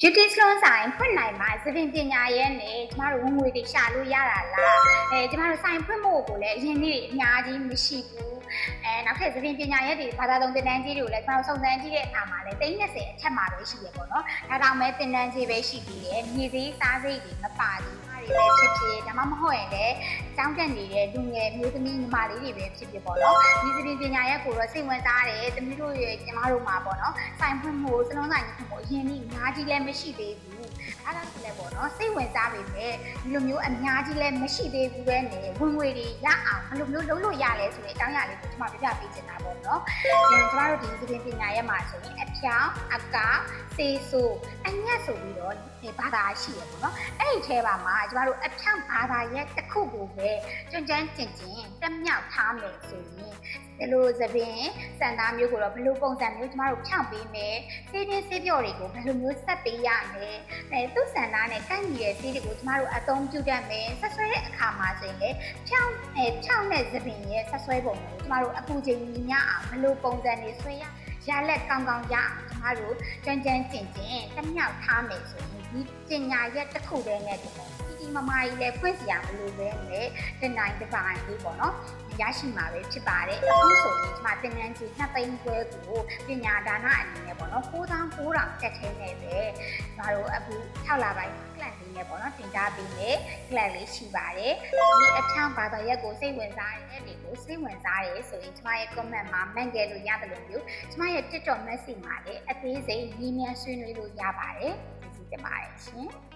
beauty salon ဆိုင်ဖွင့်နိုင်မှာသပင်ပညာရဲ့နဲ့ကျမတို့ဝင်ငွေတွေရှာလို့ရတာလားကျမတို့ဆိုင်ဖွင့်ဖို့ကိုလည်းအရင်နေ့အများကြီးမရှိဘူးနောက်ထပ်သပင်ပညာရဲ့တွေဘာသာသုံးတင်တန်းကြီးတွေကိုလည်းကျမတို့စုံစမ်းကြည့်တဲ့အခါမှာလည်း30အထက်မှာပဲရှိရပေါ့နော်ဒါတောင်မဲ့တင်တန်းကြီးပဲရှိသေးတယ်မြေသေးစားစိတ်တွေမပါဘူးတွေပဲဖြစ်ဖြစ်ဒါမှမဟုတ်ရင်လည်းကျောင်းတက်နေတဲ့လူငယ်မျိုးသမီးညီမလေးတွေပဲဖြစ်ဖြစ်ပေါ့နော်ဒီသပင်ပညာရဲ့ကိုတော့စိတ်ဝင်စားတယ်တမီးတို့ရဲ့ကျမတို့မှာပေါ့နော်ဆိုင်ဖွင့်ဖို့စလုံးဆိုင်ဖွင့်ဖို့အရင်နေ့အများကြီးလည်းမရှိသေးဘူးအဲ့ဒါဆိုလည်းပေါ့နော်စိတ်ဝင်စားပေမဲ့ဒီလိုမျိုးအများကြီးလည်းမရှိသေးဘူးပဲနဲ့ဝင်ငွေတွေရအောင်ဘယ်လိုမျိုးလုပ်လို့ရလဲဆိုတဲ့အကြောင်းအရာလေးကိုကျွန်မပြပြပေးချင်တာပေါ့နော်ကျမတို့ဒီသပင်ပညာရဲ့မှာဆိုရင်အဖြောင်းအကာစေးဆိုးအညက်ဆိုပြီးတော့ဘာသာရှိရပေါ့နော်အဲ့ဒီထဲပါမှာကျမတို့အဖြောင်းဘာသာရဲ့တစ်ခုကိုပဲကျွန်းကျန်းကျင်တက်မြောက်ထားမယ်ဆိုရင်ဒီလိုသပင်စံသားမျိုးကိုတော့ဘယ်လိုပုံစံမျိုးကျမတို့ဖြောင်းပေးမယ်ဆေးပြင်းဆေးပြော့တွေကိုဘယ်လိုမျိုးဆက်ပေးရမယ်သူ့စံသားနဲ့ကိုက်ညီတဲ့ဆေးတွေကိုကျမတို့အသုံးပြုတတ်မယ်ဆက်ဆွဲတဲ့အခါမှာဆိုရင်လည်းဖြောင်းတဲ့သပင်ရဲ့ဆက်ဆွဲပုံကိုကျမတို့အပူချိန်ညီမျှအောင်ဘယ်လိုပုံစံတွေဆွဲရလက်ကောင်းကောင်းရအောင်ကျမတို့ကြမ်းကြမ်းကျင်တက်မြောက်ထားမယ်ဆိုရင်ဒီပညာရက်တစ်ခုတည်းနဲ့ဒီမမကြီးလည်းဖွင့်စီရမလို့ပဲနဲ့ဒီနိုင်တစ်ပိုင်းလေးပေါ့နော်ရရှိမှာပဲဖြစ်ပါတယ်အခုဆိုရင်ဒီမှာတင်နန်းကြီး2သိန်းခွဲကိုပညာဒါနအနေနဲ့ပေါ့နော်9,900တက်ထဲနဲ့ပဲကျမတို့အခု6လပိုင်းကလပ်လေးနဲ့ပေါ့နော်တင်ထားပေးမယ်ကလပ်လေးရှိပါတယ်ဒီအချောင်းဘာသာရက်ကိုစိတ်ဝင်စားတဲ့တွေကိုစိတ်ဝင်စားတယ်ဆိုရင်ကျမရဲ့ comment မှာမှန်ခဲ့လို့ရတယ်လို့မျိုးကျမရဲ့ TikTok message မှာလည်းအသေးစိတ်ညီမြန်ဆွေးနွေးလို့ရပါတယ်ကျေးဇူးတင်ပါတယ်ရှင်